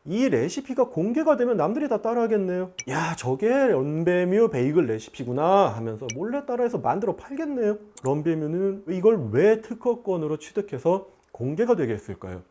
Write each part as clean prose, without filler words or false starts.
이 레시피가 공개가 되면 남들이 다 따라하겠네요. 야, 저게 런베뮤 베이글 레시피구나 하면서 몰래 따라해서 만들어 팔겠네요. 런베뮤는 이걸 왜 특허권으로 취득해서 공개가 되게 했을까요?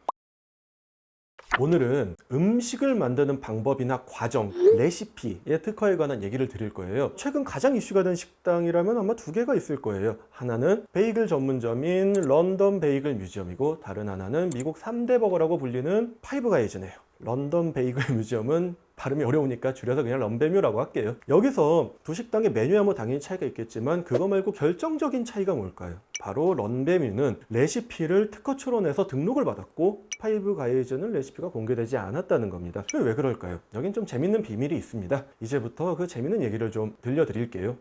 오늘은 음식을 만드는 방법이나 과정, 레시피의 특허에 관한 얘기를 드릴 거예요. 최근 가장 이슈가 된 식당이라면 아마 두 개가 있을 거예요. 하나는 베이글 전문점인 런던 베이글 뮤지엄이고, 다른 하나는 미국 3대 버거라고 불리는 파이브 가이즈네요. 런던 베이글 뮤지엄은 발음이 어려우니까 줄여서 그냥 런베뮤라고 할게요. 여기서 두 식당의 메뉴야 뭐 당연히 차이가 있겠지만 그거 말고 결정적인 차이가 뭘까요? 바로 런베뮤는 레시피를 특허 출원해서 등록을 받았고, 파이브 가이즈는 레시피가 공개되지 않았다는 겁니다. 왜 그럴까요? 여긴 좀 재밌는 비밀이 있습니다. 이제부터 그 재밌는 얘기를 좀 들려드릴게요.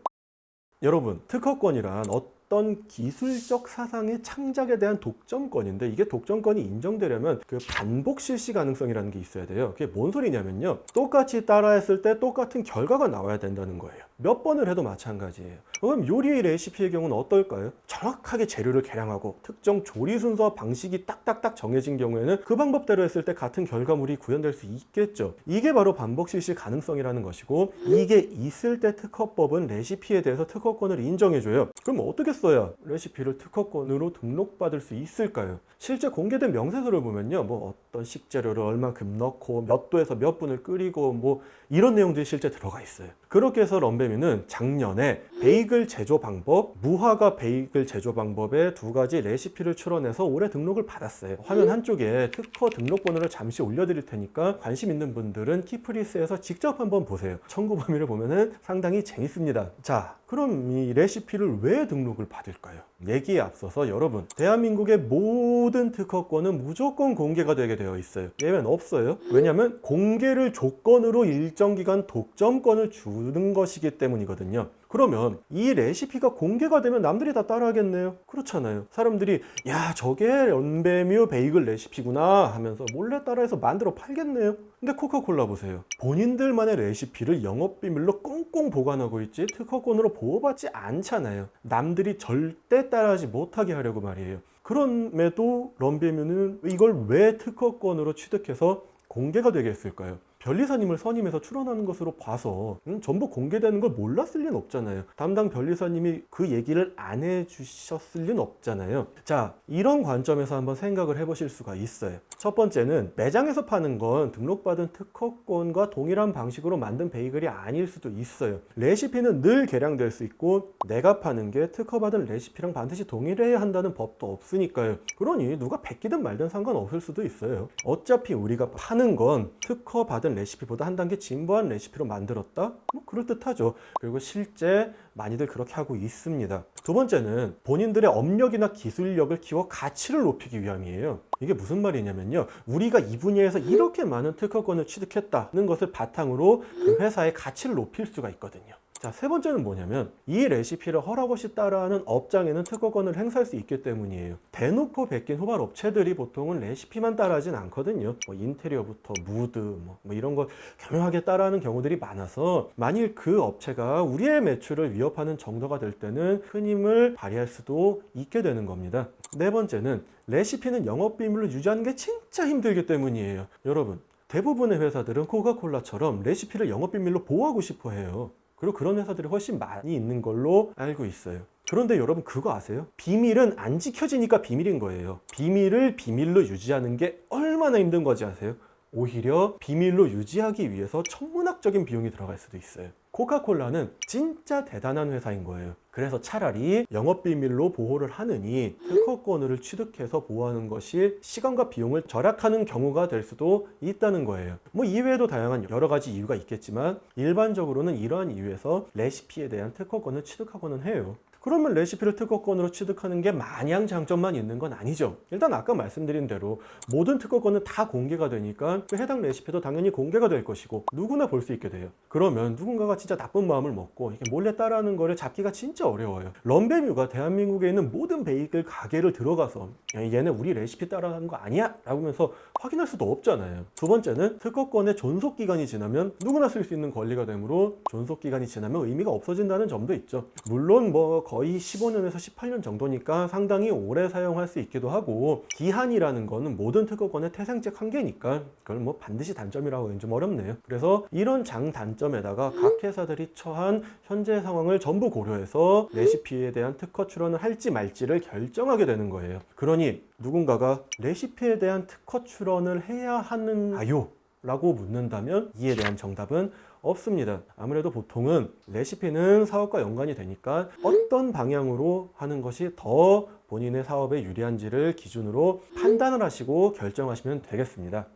여러분, 특허권이란 어떤 기술적 사상의 창작에 대한 독점권인데, 이게 독점권이 인정되려면 그 반복 실시 가능성이라는 게 있어야 돼요. 그게 뭔 소리냐면요, 똑같이 따라했을 때 똑같은 결과가 나와야 된다는 거예요. 몇 번을 해도 마찬가지예요. 그럼 요리의 레시피의 경우는 어떨까요? 정확하게 재료를 계량하고 특정 조리 순서와 방식이 딱딱딱 정해진 경우에는 그 방법대로 했을 때 같은 결과물이 구현될 수 있겠죠. 이게 바로 반복 실시 가능성이라는 것이고, 이게 있을 때 특허법은 레시피에 대해서 특허권을 인정해줘요. 그럼 어떻게 써야 레시피를 특허권으로 등록받을 수 있을까요? 실제 공개된 명세서를 보면요, 뭐 어떤 식재료를 얼만큼 넣고 몇 도에서 몇 분을 끓이고 뭐 이런 내용들이 실제 들어가 있어요. 그렇게 해서 런베뮤는 작년에 베이글 제조 방법, 무화과 베이글 제조 방법의 두 가지 레시피를 출원해서 올해 등록을 받았어요. 화면 한쪽에 특허 등록번호를 잠시 올려드릴 테니까 관심 있는 분들은 키프리스에서 직접 한번 보세요. 청구 범위를 보면은 상당히 재밌습니다. 자, 그럼 이 레시피를 왜 등록을 받을까요? 얘기에 앞서서 여러분, 대한민국의 모든 특허권은 무조건 공개가 되게 되어 있어요. 예외는 없어요. 왜냐하면 공개를 조건으로 일정 기간 독점권을 주는 것이기 때문이거든요. 그러면 이 레시피가 공개가 되면 남들이 다 따라하겠네요. 그렇잖아요. 사람들이 야, 저게 런베뮤 베이글 레시피구나 하면서 몰래 따라해서 만들어 팔겠네요. 근데 코카콜라 보세요. 본인들만의 레시피를 영업비밀로 꽁꽁 보관하고 있지 특허권으로 보호받지 않잖아요. 남들이 절대 따라하지 못하게 하려고 말이에요. 그럼에도 런베뮤는 이걸 왜 특허권으로 취득해서 공개가 되게 했을까요? 변리사님을 선임해서 출원하는 것으로 봐서 전부 공개되는 걸 몰랐을 리는 없잖아요. 담당 변리사님이 그 얘기를 안 해주셨을 리는 없잖아요. 자, 이런 관점에서 한번 생각을 해보실 수가 있어요. 첫 번째는 매장에서 파는 건 등록받은 특허권과 동일한 방식으로 만든 베이글이 아닐 수도 있어요. 레시피는 늘 개량될 수 있고, 내가 파는 게 특허받은 레시피랑 반드시 동일해야 한다는 법도 없으니까요. 그러니 누가 베끼든 말든 상관없을 수도 있어요. 어차피 우리가 파는 건 특허받은 레시피보다 한 단계 진보한 레시피로 만들었다? 뭐 그럴듯하죠. 그리고 실제 많이들 그렇게 하고 있습니다. 두 번째는 본인들의 업력이나 기술력을 키워 가치를 높이기 위함이에요. 이게 무슨 말이냐면요, 우리가 이 분야에서 이렇게 많은 특허권을 취득했다는 것을 바탕으로 그 회사의 가치를 높일 수가 있거든요. 자, 세 번째는 뭐냐면 이 레시피를 허락 없이 따라하는 업장에는 특허권을 행사할 수 있기 때문이에요. 대놓고 베낀 후발 업체들이 보통은 레시피만 따라하진 않거든요. 뭐 인테리어부터 무드 뭐 이런 거 교묘하게 따라하는 경우들이 많아서, 만일 그 업체가 우리의 매출을 위협하는 정도가 될 때는 큰 힘을 발휘할 수도 있게 되는 겁니다. 네 번째는 레시피는 영업비밀로 유지하는 게 진짜 힘들기 때문이에요. 여러분, 대부분의 회사들은 코카콜라처럼 레시피를 영업비밀로 보호하고 싶어 해요. 그리고 그런 회사들이 훨씬 많이 있는 걸로 알고 있어요. 그런데 여러분, 그거 아세요? 비밀은 안 지켜지니까 비밀인 거예요. 비밀을 비밀로 유지하는 게 얼마나 힘든 거지 아세요? 오히려 비밀로 유지하기 위해서 천문학적인 비용이 들어갈 수도 있어요. 코카콜라는 진짜 대단한 회사인 거예요. 그래서 차라리 영업비밀로 보호를 하느니 특허권을 취득해서 보호하는 것이 시간과 비용을 절약하는 경우가 될 수도 있다는 거예요. 뭐 이외에도 다양한 여러 가지 이유가 있겠지만, 일반적으로는 이러한 이유에서 레시피에 대한 특허권을 취득하고는 해요. 그러면 레시피를 특허권으로 취득하는 게 마냥 장점만 있는 건 아니죠. 일단 아까 말씀드린 대로 모든 특허권은 다 공개가 되니까 그 해당 레시피도 당연히 공개가 될 것이고 누구나 볼 수 있게 돼요. 그러면 누군가가 진짜 나쁜 마음을 먹고 이렇게 몰래 따라하는 거를 잡기가 진짜 어려워요. 런베뮤가 대한민국에 있는 모든 베이글 가게를 들어가서 얘네 우리 레시피 따라하는 거 아니야? 라고 하면서 확인할 수도 없잖아요. 두 번째는 특허권의 존속기간이 지나면 누구나 쓸 수 있는 권리가 되므로 존속기간이 지나면 의미가 없어진다는 점도 있죠. 물론 뭐 거의 15년에서 18년 정도니까 상당히 오래 사용할 수 있기도 하고, 기한이라는 거는 모든 특허권의 태생적 한계니까 그걸 뭐 반드시 단점이라고 하기는 좀 어렵네요. 그래서 이런 장단점에다가 각 회사들이 처한 현재 상황을 전부 고려해서 레시피에 대한 특허 출원을 할지 말지를 결정하게 되는 거예요. 그러니 누군가가 레시피에 대한 특허 출원을 해야 하는가요? 라고 묻는다면 이에 대한 정답은 없습니다. 아무래도 보통은 레시피는 사업과 연관이 되니까 어떤 방향으로 하는 것이 더 본인의 사업에 유리한지를 기준으로 판단을 하시고 결정하시면 되겠습니다.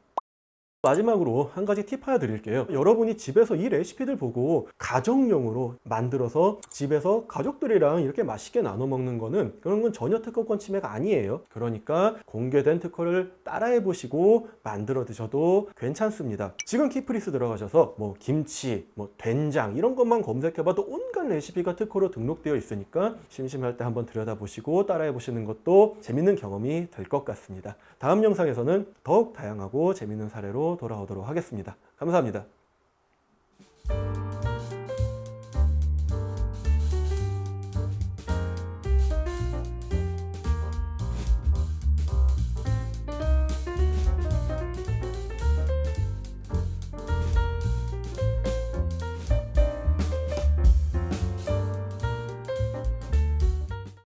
마지막으로 한 가지 팁 하나 드릴게요. 여러분이 집에서 이 레시피들 보고 가정용으로 만들어서 집에서 가족들이랑 이렇게 맛있게 나눠 먹는 거는, 그런 건 전혀 특허권 침해가 아니에요. 그러니까 공개된 특허를 따라해 보시고 만들어 드셔도 괜찮습니다. 지금 키프리스 들어가셔서 뭐 김치, 뭐 된장 이런 것만 검색해 봐도 온갖 레시피가 특허로 등록되어 있으니까 심심할 때 한번 들여다보시고 따라해 보시는 것도 재밌는 경험이 될 것 같습니다. 다음 영상에서는 더욱 다양하고 재밌는 사례로 돌아오도록 하겠습니다. 감사합니다.